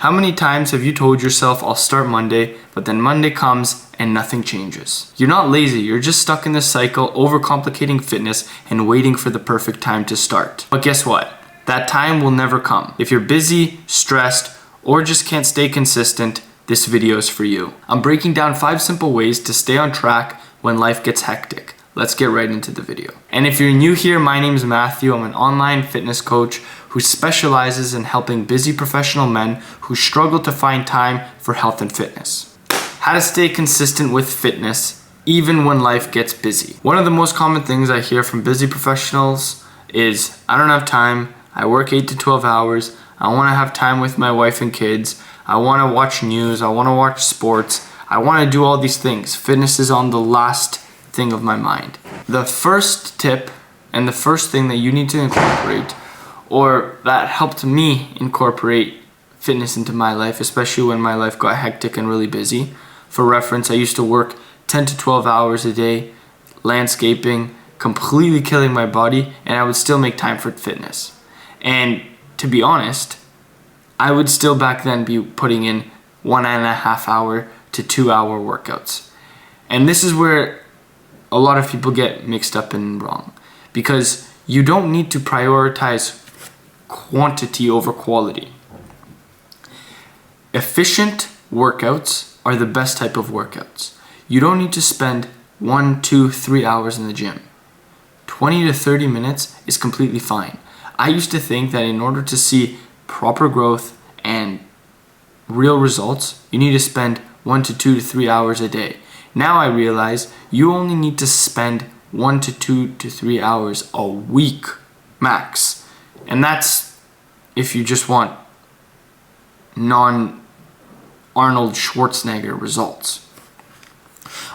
How many times have you told yourself, I'll start Monday, but then Monday comes and nothing changes? You're not lazy, you're just stuck in this cycle, overcomplicating fitness and waiting for the perfect time to start. But guess what? That time will never come. If you're busy, stressed, or just can't stay consistent, this video is for you. I'm breaking down 5 simple ways to stay on track when life gets hectic. Let's get right into the video. And if you're new here, my name is Matthew. I'm an online fitness coach who specializes in helping busy professional men who struggle to find time for health and fitness. How to stay consistent with fitness even when life gets busy. One of the most common things I hear from busy professionals is, I don't have time, I work 8 to 12 hours, I want to have time with my wife and kids, I want to watch news, I want to watch sports, I want to do all these things. Fitness is on the last thing of my mind. The first tip and the first thing that you need to incorporate, or that helped me incorporate fitness into my life, especially when my life got hectic and really busy. For reference, I used to work 10 to 12 hours a day, landscaping, completely killing my body, and I would still make time for fitness. And to be honest, I would still back then be putting in 1.5 hour to 2 hour workouts. And this is where a lot of people get mixed up and wrong, because you don't need to prioritize quantity over quality. Efficient workouts are the best type of workouts. You don't need to spend 1, 2, 3 hours in the gym. 20 to 30 minutes is completely fine. I used to think that in order to see proper growth and real results, you need to spend 1 to 2 to 3 hours a day. Now I realize you only need to spend 1 to 2 to 3 hours a week max. And that's if you just want non-Arnold Schwarzenegger results.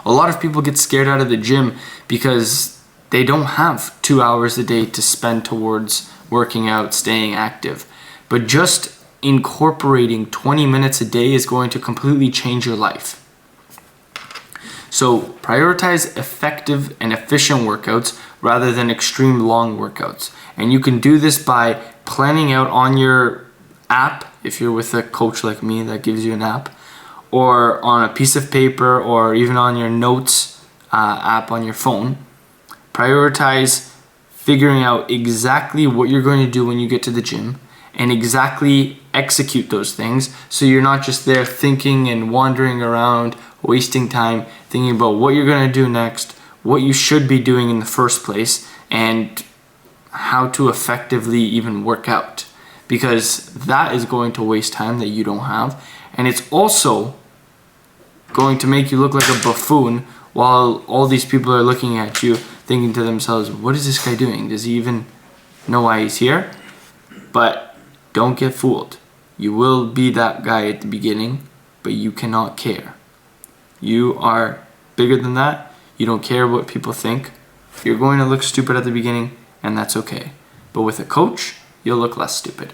A lot of people get scared out of the gym because they don't have 2 hours a day to spend towards working out, staying active. But just incorporating 20 minutes a day is going to completely change your life. So prioritize effective and efficient workouts rather than extreme long workouts. And you can do this by planning out on your app, if you're with a coach like me that gives you an app, or on a piece of paper, or even on your notes app on your phone. Prioritize figuring out exactly what you're going to do when you get to the gym and exactly execute those things, so you're not just there thinking and wandering around, wasting time thinking about what you're going to do next, what you should be doing in the first place, and how to effectively even work out, because that is going to waste time that you don't have, and it's also going to make you look like a buffoon while all these people are looking at you thinking to themselves, what is this guy doing? Does he even know why he's here? But don't get fooled. You will be that guy at the beginning, but you cannot care. You are bigger than that. You don't care what people think. You're going to look stupid at the beginning, and that's okay. But with a coach, you'll look less stupid.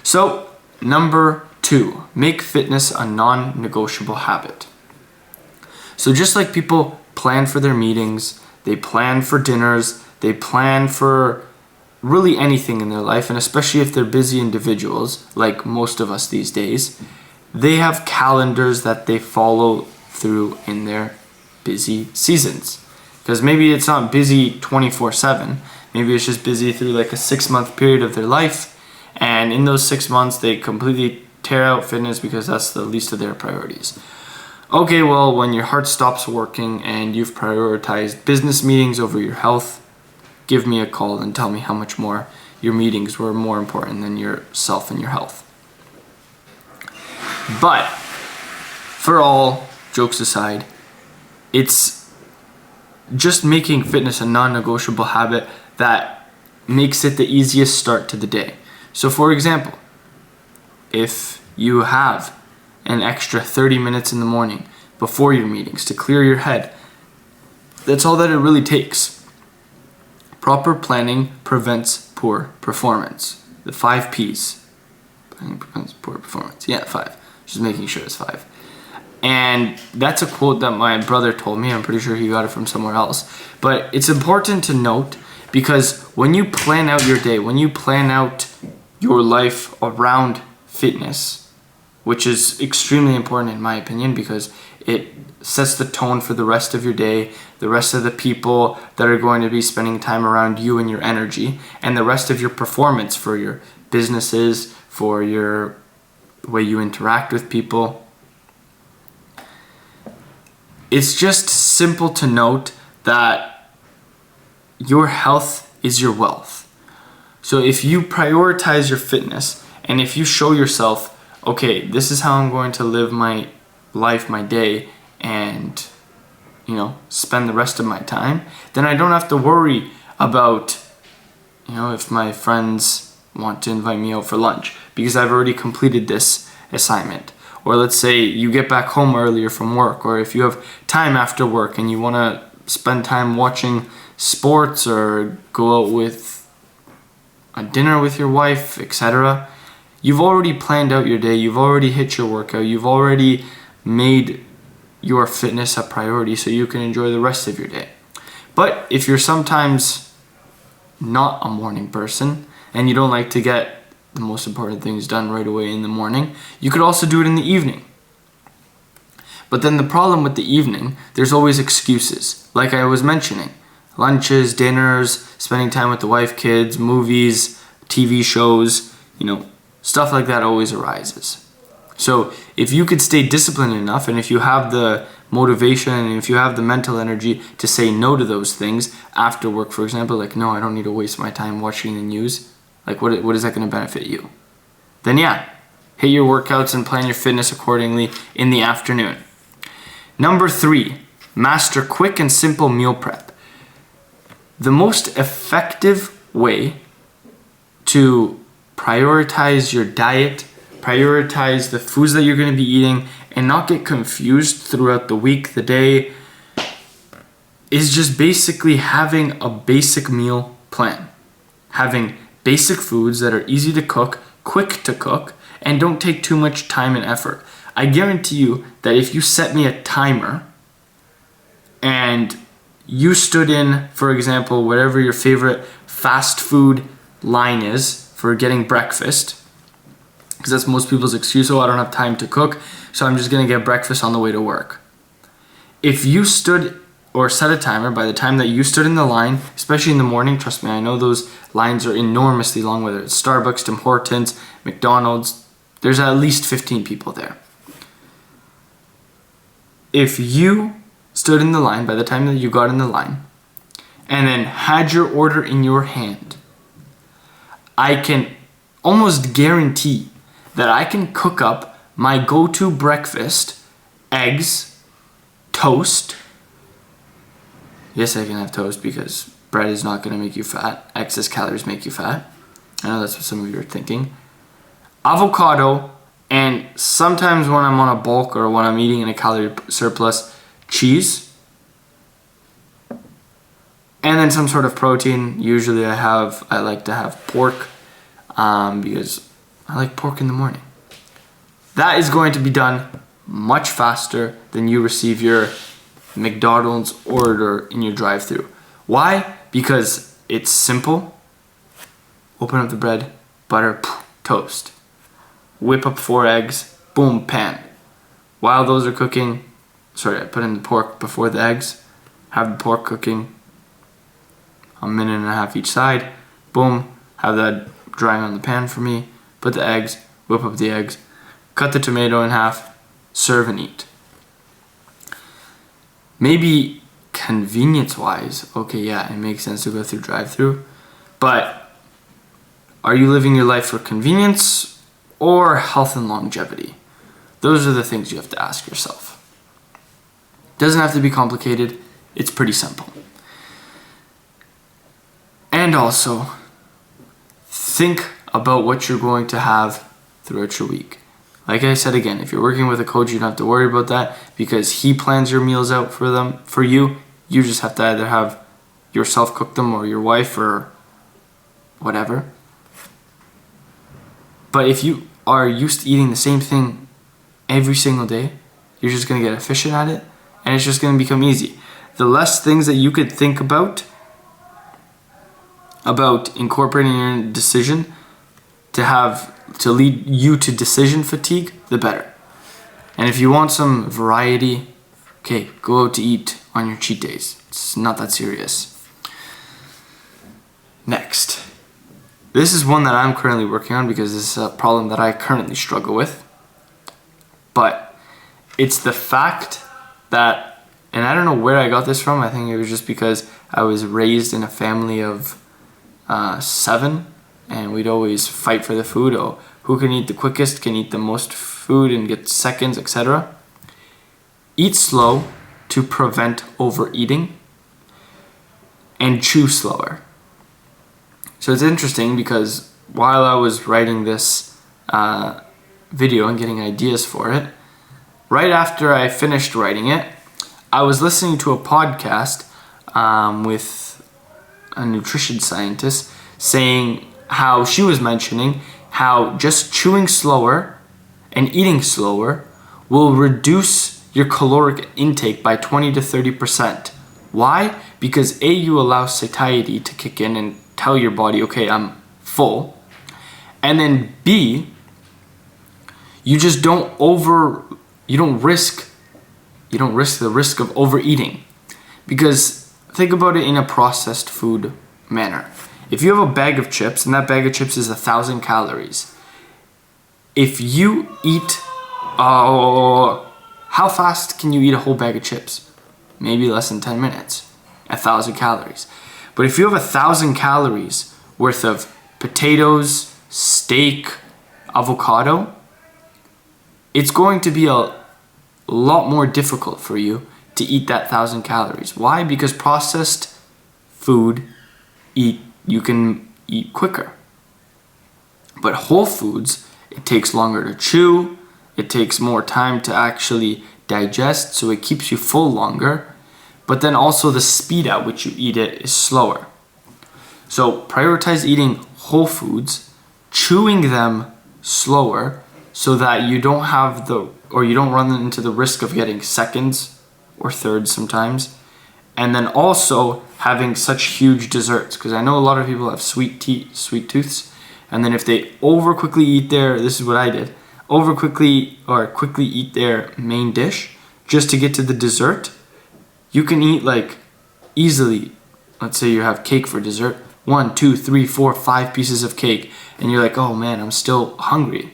So, number 2, make fitness a non-negotiable habit. So just like people plan for their meetings, they plan for dinners, they plan for really anything in their life, and especially if they're busy individuals, like most of us these days, they have calendars that they follow through in their busy seasons. Because maybe it's not busy 24/7, maybe it's just busy through like a 6-month period of their life, and in those 6 months they completely tear out fitness because that's the least of their priorities. Okay, well, when your heart stops working and you've prioritized business meetings over your health, give me a call and tell me how much more your meetings were more important than yourself and your health. But for all jokes aside, it's just making fitness a non-negotiable habit that makes it the easiest start to the day. So for example, if you have an extra 30 minutes in the morning before your meetings to clear your head, that's all that it really takes. Proper planning prevents poor performance. The 5 P's. Planning prevents poor performance. Yeah, 5. Just making sure it's 5. And that's a quote that my brother told me. I'm pretty sure he got it from somewhere else. But it's important to note, because when you plan out your day, when you plan out your life around fitness, which is extremely important in my opinion because it sets the tone for the rest of your day, the rest of the people that are going to be spending time around you and your energy, and the rest of your performance for your businesses, for your way you interact with people. It's just simple to note that your health is your wealth. So if you prioritize your fitness and if you show yourself, okay, this is how I'm going to live my life, my day, and spend the rest of my time, then I don't have to worry about if my friends want to invite me out for lunch because I've already completed this assignment. Or let's say you get back home earlier from work, or if you have time after work and you want to spend time watching sports or go out with a dinner with your wife, etc. You've already planned out your day, you've already hit your workout, you've already made your fitness a priority so you can enjoy the rest of your day. But if you're sometimes not a morning person and you don't like to get the most important things done right away in the morning, you could also do it in the evening. But then the problem with the evening, there's always excuses. Like I was mentioning, lunches, dinners, spending time with the wife, kids, movies, TV shows, stuff like that always arises. So if you could stay disciplined enough, and if you have the motivation and if you have the mental energy to say no to those things after work, for example, like, no, I don't need to waste my time watching the news. Like, what is that going to benefit you? Then yeah, hit your workouts and plan your fitness accordingly in the afternoon. Number 3, master quick and simple meal prep. The most effective way to prioritize your diet, prioritize the foods that you're going to be eating, and not get confused throughout the week, the day, is just basically having a basic meal plan. Having basic foods that are easy to cook, quick to cook, and don't take too much time and effort. I guarantee you that if you set me a timer and you stood in, for example, whatever your favorite fast food line is for getting breakfast, because that's most people's excuse, I don't have time to cook, so I'm just going to get breakfast on the way to work. If you stood or set a timer by the time that you stood in the line, especially in the morning, trust me, I know those lines are enormously long, whether it's Starbucks, Tim Hortons, McDonald's, there's at least 15 people there. If you stood in the line by the time that you got in the line, and then had your order in your hand, I can almost guarantee that I can cook up my go-to breakfast, eggs, toast. Yes, I can have toast because bread is not going to make you fat. Excess calories make you fat. I know that's what some of you are thinking. Avocado, and sometimes when I'm on a bulk or when I'm eating in a calorie surplus, cheese. And then some sort of protein. Usually I like to have pork because I like pork in the morning. That is going to be done much faster than you receive your McDonald's order in your drive-thru. Why? Because it's simple. Open up the bread, butter, toast. Whip up 4 eggs, boom, pan. While those are cooking, I put in the pork before the eggs, have the pork cooking a minute and a half each side, boom, have that drying on the pan for me, put the eggs, whip up the eggs, cut the tomato in half, serve and eat. Maybe convenience-wise, okay, yeah, it makes sense to go through drive-thru, but are you living your life for convenience or health and longevity? Those are the things you have to ask yourself. Doesn't have to be complicated, it's pretty simple. And also, think about what you're going to have throughout your week. Like I said again, if you're working with a coach, you don't have to worry about that because he plans your meals out for you. You just have to either have yourself cook them or your wife or whatever. But if you are used to eating the same thing every single day, you're just going to get efficient at it and it's just going to become easy. The less things that you could think about incorporating your decision to lead you to decision fatigue, the better. And if you want some variety, okay, go out to eat on your cheat days. It's not that serious. Next. This is one that I'm currently working on because this is a problem that I currently struggle with. But it's the fact that, and I don't know where I got this from, I think it was just because I was raised in a family of 7, and we'd always fight for the food. Oh, who can eat the quickest, can eat the most food and get seconds, etc. Eat slow to prevent overeating, and chew slower. So it's interesting because while I was writing this video and getting ideas for it, right after I finished writing it, I was listening to a podcast with a nutrition scientist saying how she was mentioning how just chewing slower and eating slower will reduce your caloric intake by 20 to 30%. Why? Because A, you allow satiety to kick in and tell your body, okay, I'm full. And then B, you just don't risk the risk of overeating. Because think about it in a processed food manner. If you have a bag of chips and that bag of chips is 1,000 calories, if you eat, how fast can you eat a whole bag of chips? Maybe less than 10 minutes, 1,000 calories. But if you have 1,000 calories worth of potatoes, steak, avocado, it's going to be a lot more difficult for you to eat that 1,000 calories. Why? Because processed food you can eat quicker. But whole foods, it takes longer to chew, it takes more time to actually digest, so it keeps you full longer, but then also the speed at which you eat it is slower. So prioritize eating whole foods, chewing them slower, so that you don't run into the risk of getting seconds or thirds sometimes. And then also having such huge desserts, because I know a lot of people have sweet tooths, and then if they quickly eat this is what I did, quickly eat their main dish just to get to the dessert, you can eat like easily, let's say you have cake for dessert, 1, 2, 3, 4, 5 pieces of cake, and you're like, oh man, I'm still hungry.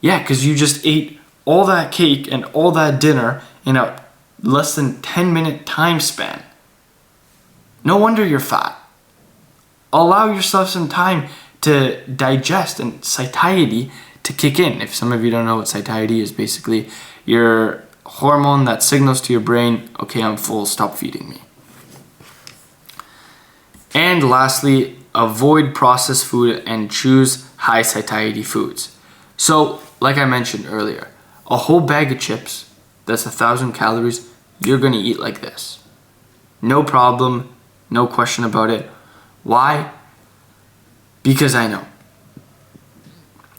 Yeah, because you just ate all that cake and all that dinner in a less than 10-minute time span. No wonder you're fat. Allow yourself some time to digest and satiety to kick in. If some of you don't know what satiety is, basically your hormone that signals to your brain, okay, I'm full, stop feeding me. And lastly, avoid processed food and choose high satiety foods. So, like I mentioned earlier, a whole bag of chips that's 1,000 calories, you're gonna eat like this. No problem, no question about it. Why? Because I know.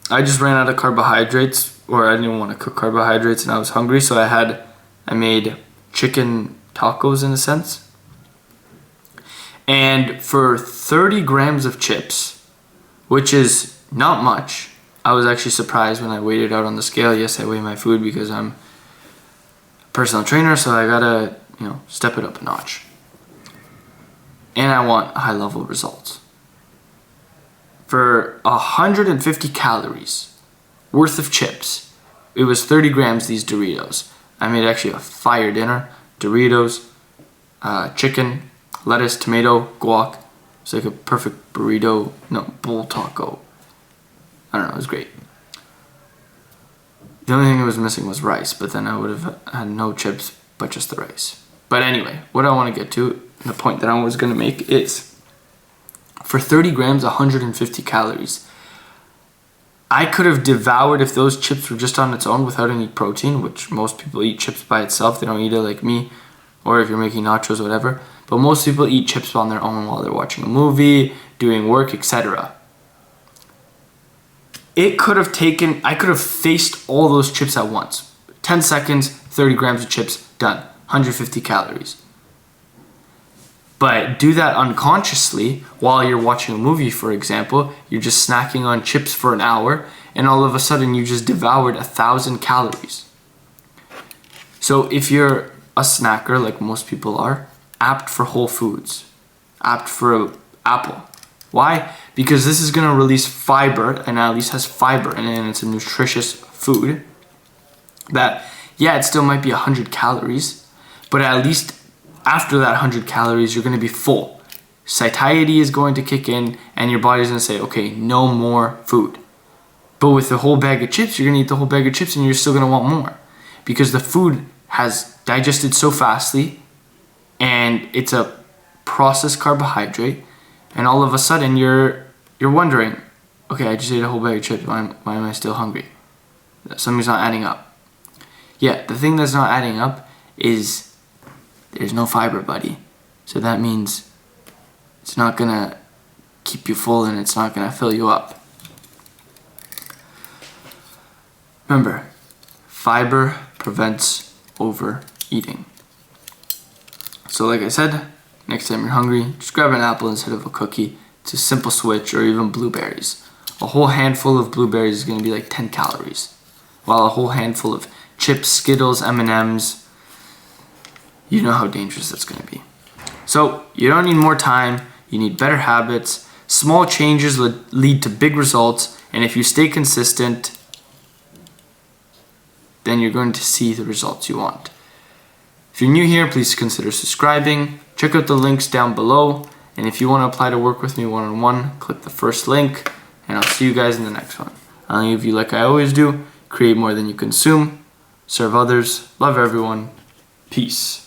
I just ran out of carbohydrates, or I didn't want to cook carbohydrates and I was hungry, so I made chicken tacos in a sense. And for 30 grams of chips, which is not much, I was actually surprised when I weighed it out on the scale. Yes, I weigh my food because I'm a personal trainer, so I gotta, step it up a notch. And I want high level results. For 150 calories worth of chips, it was 30 grams these Doritos. I made actually a fire dinner. Doritos, chicken, lettuce, tomato, guac. It's like a perfect bowl taco. I don't know, it was great. The only thing that was missing was rice, but then I would have had no chips, but just the rice. But anyway, what I want to get to, the point that I was going to make is, for 30 grams, 150 calories. I could have devoured, if those chips were just on its own without any protein, which most people eat chips by itself, they don't eat it like me, or if you're making nachos or whatever, but most people eat chips on their own while they're watching a movie, doing work, etc. I could have faced all those chips at once. 10 seconds, 30 grams of chips, done. 150 calories. But do that unconsciously while you're watching a movie, for example. You're just snacking on chips for an hour, and all of a sudden you just devoured 1,000 calories. So if you're a snacker, like most people are, apt for whole foods, apt for an apple. Why? Because this is going to release fiber, and at least has fiber in it, and it's a nutritious food that, yeah, it still might be 100 calories, but at least after that 100 calories, you're going to be full. Satiety is going to kick in, and your body's going to say, okay, no more food. But with the whole bag of chips, you're going to eat the whole bag of chips, and you're still going to want more because the food has digested so fastly, and it's a processed carbohydrate, and all of a sudden you're wondering, okay, I just ate a whole bag of chips, why am I still hungry? Something's not adding up. Yeah, the thing that's not adding up is there's no fiber, buddy. So that means it's not gonna keep you full, and it's not gonna fill you up. Remember, fiber prevents overeating. So like I said, next time you're hungry, just grab an apple instead of a cookie. It's a simple switch, or even blueberries. A whole handful of blueberries is gonna be like 10 calories, while a whole handful of chips, Skittles, M&Ms, you know how dangerous that's gonna be. So you don't need more time, you need better habits. Small changes lead to big results, and if you stay consistent, then you're going to see the results you want. If you're new here, please consider subscribing. Check out the links down below, and if you want to apply to work with me one-on-one, click the first link, and I'll see you guys in the next one. I'll leave you like I always do: create more than you consume, serve others, love everyone, peace.